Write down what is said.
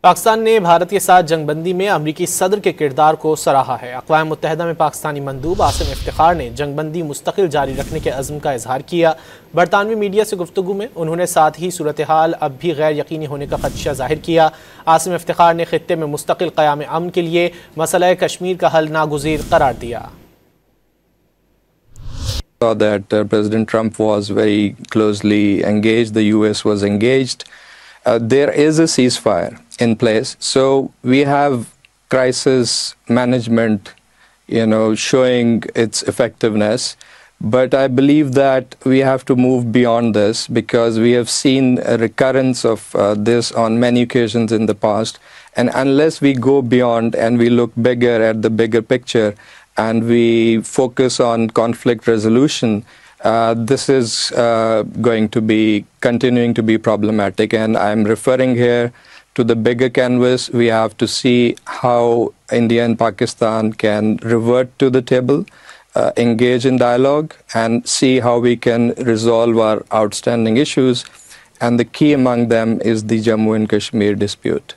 पाकिस्तान ने भारत के साथ जंगबंदी में अमरीकी सदर के किरदार को सराहा है। अक़वाम मुत्तहिदा में पाकिस्तानी मंदूब आसिम इफ्तिखार ने जंगबंदी मुस्तकिल जारी रखने के अज़्म का इजहार किया। बरतानवी मीडिया से गुफ्तगू में उन्होंने साथ ही सूरत हाल अब भी गैर यकीनी होने का खदशा जाहिर किया। आसिम इफ्तिखार ने खित्ते में मुस्तकिल क़याम अमन के लिए मसला कश्मीर का हल नागुज़ीर करार दिया। That President Trump was very closely engaged, the US was engaged. There is a ceasefire in place, so we have crisis management, showing its effectiveness. But I believe that we have to move beyond this because we have seen a recurrence of this on many occasions in the past. And unless we go beyond and we look bigger at the bigger picture and we focus on conflict resolution, this is going to be continuing to be problematic. And I'm referring here to the bigger canvas. We have to see how India and Pakistan can revert to the table, engage in dialogue, and see how we can resolve our outstanding issues. And the key among them is the Jammu and Kashmir dispute.